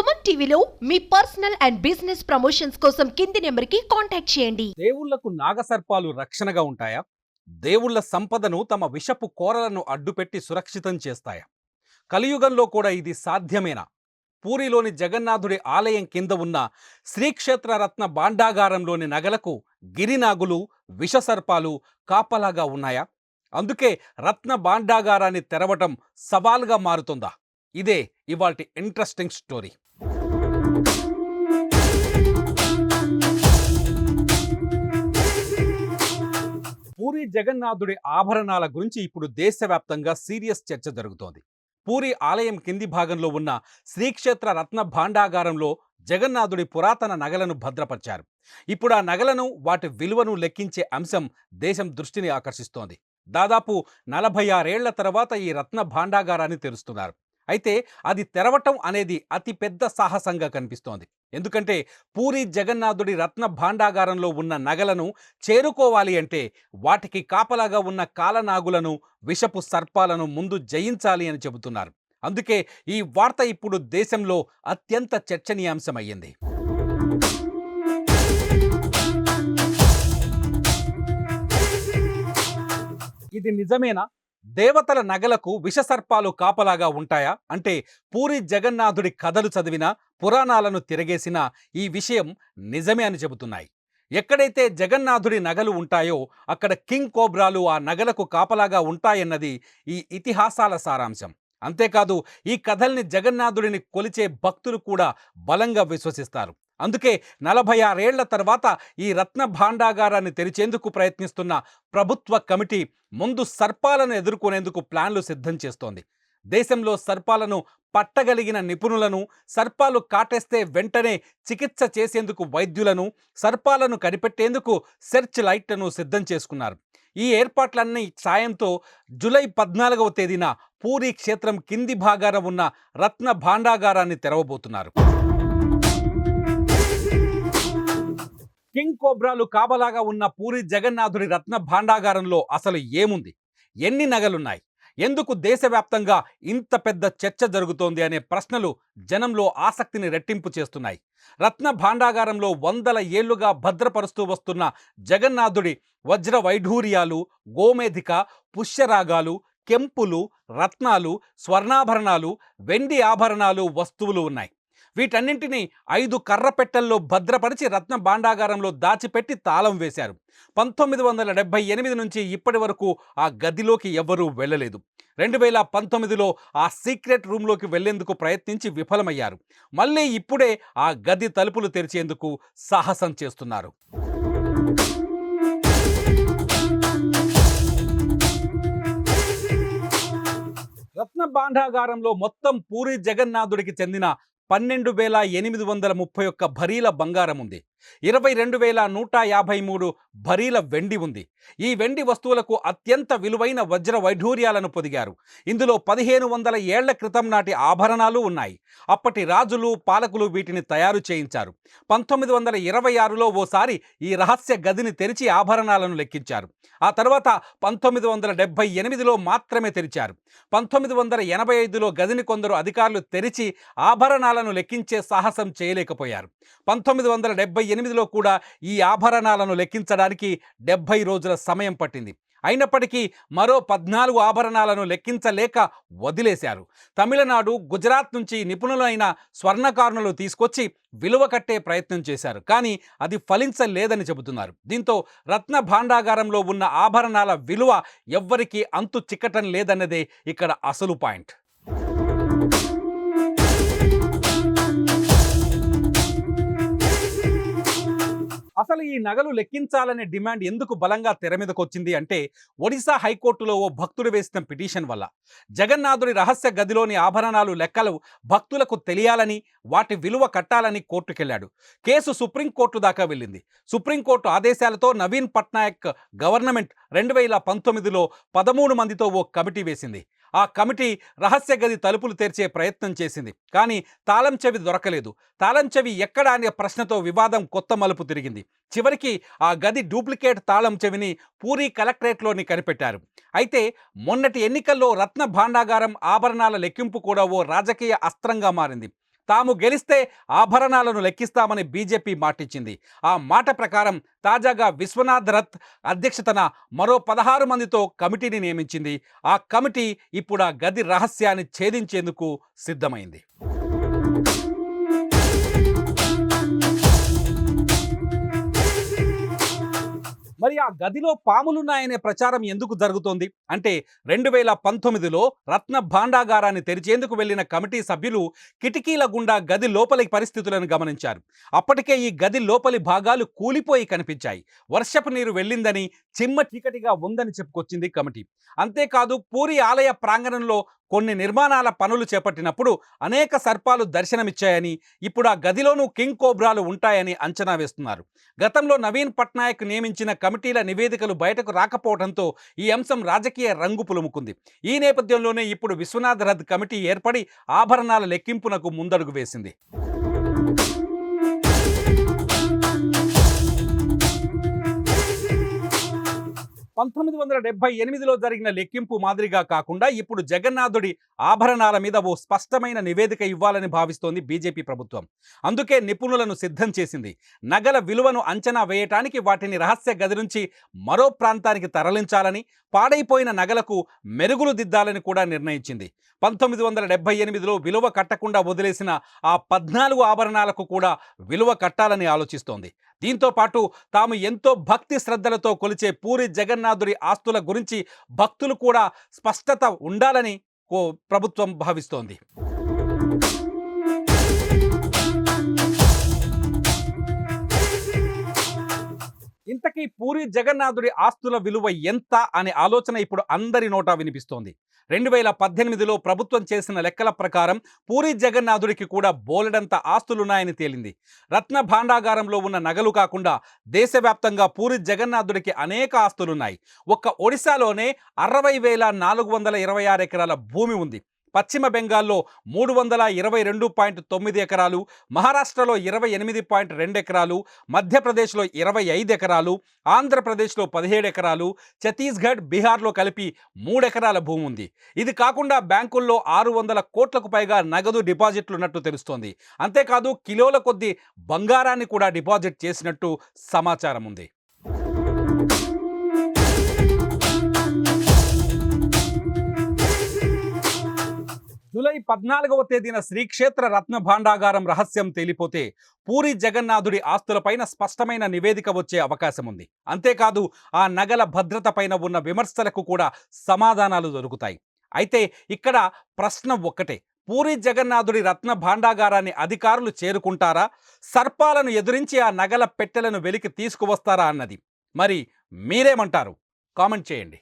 సుమన్ టీవీలో మీ personal and business promotions కోసం కింది నెంబర్కి కాంటాక్ట్ చేయండి. దేవుళ్లకు నాగసర్పాలు రక్షణగా ఉంటాయా? దేవుళ్ల సంపదను తమ విషపు కోరలను అడ్డుపెట్టి సురక్షితం చేస్తాయా? కలియుగంలో కూడా ఇది సాధ్యమేనా? పూరిలోని జగన్నాథుడి ఆలయం కింద ఉన్న శ్రీక్షేత్ర రత్న భాండాగారంలోని నగలకు గిరినాగులు, విషసర్పాలు కాపలాగా ఉన్నాయా? అందుకే రత్న భాండాగారాన్ని తెరవటం సవాల్గా మారుతుందా? ఇదే ఇవాల్టి ఇంట్రెస్టింగ్ స్టోరీ. పూరి జగన్నాథుడి ఆభరణాల గురించి ఇప్పుడు దేశవ్యాప్తంగా సీరియస్ చర్చ జరుగుతోంది. పూరి ఆలయం కింది భాగంలో ఉన్న శ్రీక్షేత్ర రత్న భాండాగారంలో జగన్నాథుడి పురాతన నగలను భద్రపరిచారు. ఇప్పుడు ఆ నగలను, వాటి విలువను లెక్కించే అంశం దేశం దృష్టిని ఆకర్షిస్తోంది. దాదాపు 46 ఏళ్ల తర్వాత ఈ రత్న భాండాగారాన్ని తెరుస్తున్నారు. అయితే అది తెరవటం అనేది అతి పెద్ద సాహసంగా కనిపిస్తోంది. ఎందుకంటే పూరి జగన్నాథుడి రత్న భాండాగారంలో ఉన్న నగలను చేరుకోవాలి అంటే వాటికి కాపలాగా ఉన్న కాలనాగులను, విషపు సర్పాలను ముందు జయించాలి అని చెబుతున్నారు. అందుకే ఈ వార్త ఇప్పుడు దేశంలో అత్యంత చర్చనీయాంశమయ్యింది. ఇది నిజమేనా? దేవతల నగలకు విషసర్పాలు కాపలాగా ఉంటాయా అంటే పూరి జగన్నాథుడి కథలు చదివినా, పురాణాలను తిరగేసినా ఈ విషయం నిజమే అని చెబుతున్నాయి. ఎక్కడైతే జగన్నాథుడి నగలు ఉంటాయో అక్కడ కింగ్ కోబ్రాలు ఆ నగలకు కాపలాగా ఉంటాయన్నది ఈ ఇతిహాసాల సారాంశం. అంతేకాదు ఈ కథల్ని జగన్నాథుడిని కొలిచే భక్తులు కూడా బలంగా విశ్వసిస్తారు. అందుకే 46 ఏళ్ల తర్వాత ఈ రత్న భాండాగారాన్ని తెరిచేందుకు ప్రయత్నిస్తున్న ప్రభుత్వ కమిటీ ముందు సర్పాలను ఎదుర్కొనేందుకు ప్లాన్లు సిద్ధం చేస్తోంది. దేశంలో సర్పాలను పట్టగలిగిన నిపుణులను, సర్పాలు కాటేస్తే వెంటనే చికిత్స చేసేందుకు వైద్యులను, సర్పాలను కనిపెట్టేందుకు సెర్చ్ లైట్లను సిద్ధం చేసుకున్నారు. ఈ ఏర్పాట్లన్నీ సాయంతో జూలై 14వ తేదీన పూరి క్షేత్రం కింది భాగాన ఉన్న రత్న భాండాగారాన్ని తెరవబోతున్నారు. కింగ్ కోబ్రాలు కాపలాగా ఉన్న పూరి జగన్నాథుడి రత్న భాండాగారంలో అసలు ఏముంది? ఎన్ని నగలున్నాయి? ఎందుకు దేశవ్యాప్తంగా ఇంత పెద్ద చర్చ జరుగుతోంది అనే ప్రశ్నలు జనంలో ఆసక్తిని రెట్టింపు చేస్తున్నాయి. రత్న భాండాగారంలో వందల ఏళ్లుగా భద్రపరుస్తూ వస్తున్న జగన్నాథుడి వజ్ర వైఢూర్యాలు, గోమేధిక, పుష్యరాగాలు, కెంపులు, రత్నాలు, స్వర్ణాభరణాలు, వెండి ఆభరణాలు, వస్తువులు ఉన్నాయి. వీటన్నింటినీ 5 కర్రపెట్టెల్లో భద్రపరిచి రత్న భాండాగారంలో దాచిపెట్టి తాళం వేశారు. 1978 నుంచి ఇప్పటి వరకు ఆ గదిలోకి ఎవ్వరూ వెళ్ళలేదు. 2019లో ఆ సీక్రెట్ రూమ్లోకి వెళ్లేందుకు ప్రయత్నించి విఫలమయ్యారు. మళ్ళీ ఇప్పుడే ఆ గది తలుపులు తెరిచేందుకు సాహసం చేస్తున్నారు. రత్న భాండాగారంలో మొత్తం పూరి జగన్నాథుడికి చెందిన 12,831 భరీల బంగారం ఉంది. 22,153 భరీల వెండి ఉంది. ఈ వెండి వస్తువులకు అత్యంత విలువైన వజ్ర వైఢూర్యాలను పొదిగారు. ఇందులో 1500 ఏళ్ల క్రితం నాటి ఆభరణాలు ఉన్నాయి. అప్పటి రాజులు, పాలకులు వీటిని తయారు చేయించారు. 1926లో ఓసారి ఈ రహస్య గదిని తెరిచి ఆభరణాలను లెక్కించారు. ఆ తర్వాత 1978లో మాత్రమే తెరిచారు. 1985లో గదిని కొందరు అధికారులు తెరిచి ఆభరణాలను లెక్కించే సాహసం చేయలేకపోయారు. 1978లో కూడా ఈ ఆభరణాలను లెక్కించడానికి 70 రోజుల సమయం పట్టింది. అయినప్పటికీ మరో 14 ఆభరణాలను లెక్కించలేక వదిలేశారు. తమిళనాడు, గుజరాత్ నుంచి నిపుణులైన స్వర్ణకారులను తీసుకొచ్చి విలువ కట్టే ప్రయత్నం చేశారు. కానీ అది ఫలించలేదని చెబుతున్నారు. దీంతో రత్న భాండాగారంలో ఉన్న ఆభరణాల విలువ ఎవ్వరికీ అంతు చిక్కటం లేదన్నదే ఇక్కడ అసలు పాయింట్. అసలు ఈ నగలు లెక్కించాలనే డిమాండ్ ఎందుకు బలంగా తెర మీదకు వచ్చింది అంటే ఒడిశా హైకోర్టులో ఓ భక్తుడు వేసిన పిటిషన్ వల్ల. జగన్నాథుడి రహస్య గదిలోని ఆభరణాలు లెక్కలు భక్తులకు తెలియాలని, వాటి విలువ కట్టాలని కోర్టుకెళ్లాడు. కేసు సుప్రీంకోర్టు దాకా వెళ్ళింది. సుప్రీంకోర్టు ఆదేశాలతో నవీన్ పట్నాయక్ గవర్నమెంట్ 2019లో 13 మందితో ఓ కమిటీ వేసింది. ఆ కమిటీ రహస్య గది తలుపులు తెరిచే ప్రయత్నం చేసింది. కానీ తాళం చెవి దొరకలేదు. తాళం చెవి ఎక్కడా అనే ప్రశ్నతో వివాదం కొత్త మలుపు తిరిగింది. చివరికి ఆ గది డూప్లికేట్ తాళం చెవిని పూరి కలెక్టరేట్లోని కనిపెట్టారు. అయితే మొన్నటి ఎన్నికల్లో రత్న భాండాగారం ఆభరణాల లెక్కింపు కూడా ఓ రాజకీయ అస్త్రంగా మారింది. తాము గెలిస్తే ఆభరణాలను లెక్కిస్తామని బీజేపీ మాటిచ్చింది. ఆ మాట ప్రకారం తాజాగా విశ్వనాథ్ రథ్ అధ్యక్షతన మరో 16 మందితో కమిటీని నియమించింది. ఆ కమిటీ ఇప్పుడు ఆ గది రహస్యాన్ని ఛేదించేందుకు సిద్ధమైంది. మరి ఆ గదిలో పాములున్నాయనే ప్రచారం ఎందుకు జరుగుతోంది అంటే 2019లో రత్న భాండాగారాన్ని తెరిచేందుకు వెళ్లిన కమిటీ సభ్యులు కిటికీల గుండా గది లోపలి పరిస్థితులను గమనించారు. అప్పటికే ఈ గది లోపలి భాగాలు కూలిపోయి కనిపించాయి. వర్షపు నీరు వెళ్ళిందని, చిమ్మ చీకటిగా ఉందని చెప్పుకొచ్చింది కమిటీ. అంతేకాదు పూరి ఆలయ ప్రాంగణంలో కొన్ని నిర్మాణాల పనులు చేపట్టినప్పుడు అనేక సర్పాలు దర్శనమిచ్చాయని, ఇప్పుడు ఆ గదిలోనూ కింగ్ కోబ్రాలు ఉంటాయని అంచనా వేస్తున్నారు. గతంలో నవీన్ పట్నాయక్ నియమించిన కమిటీల నివేదికలు బయటకు రాకపోవడంతో ఈ అంశం రాజకీయ రంగు పులుముకుంది. ఈ నేపథ్యంలోనే ఇప్పుడు విశ్వనాథ్ రథ్ కమిటీ ఏర్పడి ఆభరణాల లెక్కింపునకు ముందడుగు వేసింది. 1978లో జరిగిన లెక్కింపు మాదిరిగా కాకుండా ఇప్పుడు జగన్నాథుడి ఆభరణాల మీద ఓ స్పష్టమైన నివేదిక ఇవ్వాలని భావిస్తోంది బీజేపీ ప్రభుత్వం. అందుకే నిపుణులను సిద్ధం చేసింది. నగల విలువను అంచనా వేయటానికి వాటిని రహస్య గది నుంచి మరో ప్రాంతానికి తరలించాలని, పాడైపోయిన నగలకు మెరుగులు దిద్దాలని కూడా నిర్ణయించింది. 1978లో విలువ కట్టకుండా వదిలేసిన ఆ 14 ఆభరణాలకు కూడా విలువ కట్టాలని ఆలోచిస్తోంది. దీంతో పాటు తాము ఎంతో భక్తి శ్రద్ధలతో కొలిచే పూరి జగన్నాథుడి ఆస్తుల గురించి భక్తులు కూడా స్పష్టత ఉండాలని ప్రభుత్వం భావిస్తోంది. ఇంతకీ పూరి జగన్నాథుడి ఆస్తుల విలువ ఎంత అనే ఆలోచన ఇప్పుడు అందరి నోటా వినిపిస్తోంది. 2018లో ప్రభుత్వం చేసిన లెక్కల ప్రకారం పూరి జగన్నాథుడికి కూడా బోలెడంత ఆస్తులున్నాయని తేలింది. రత్న భాండాగారంలో ఉన్న నగలు కాకుండా దేశవ్యాప్తంగా పూరి జగన్నాథుడికి అనేక ఆస్తులున్నాయి. ఒక్క ఒడిశాలోనే 60,426 ఎకరాల భూమి ఉంది. పశ్చిమ బెంగాల్లో 322.9 ఎకరాలు, మహారాష్ట్రలో 28.2 ఎకరాలు, మధ్యప్రదేశ్లో 25 ఎకరాలు, ఆంధ్రప్రదేశ్లో 17 ఎకరాలు, ఛత్తీస్గఢ్, బీహార్లో కలిపి 3 ఎకరాల భూమి ఉంది. ఇది కాకుండా బ్యాంకుల్లో 600 కోట్లకు పైగా నగదు డిపాజిట్లున్నట్టు తెలుస్తోంది. అంతేకాదు కిలోల కొద్దీ బంగారాన్ని కూడా డిపాజిట్ చేసినట్టు సమాచారం ఉంది. జూలై 14వ తేదీన శ్రీక్షేత్ర రత్న భాండాగారం రహస్యం తేలిపోతే పూరి జగన్నాథుడి ఆస్తులపైన స్పష్టమైన నివేదిక వచ్చే అవకాశం ఉంది. అంతేకాదు ఆ నగల భద్రత పైన ఉన్న విమర్శలకు కూడా సమాధానాలు దొరుకుతాయి. అయితే ఇక్కడ ప్రశ్న ఒక్కటే, పూరి జగన్నాథుడి రత్న భాండాగారాన్ని అధికారులు చేరుకుంటారా, సర్పాలను ఎదురించి ఆ నగల పెట్టెలను వెలికి తీసుకువస్తారా అన్నది. మరి మీరేమంటారు? కామెంట్ చేయండి.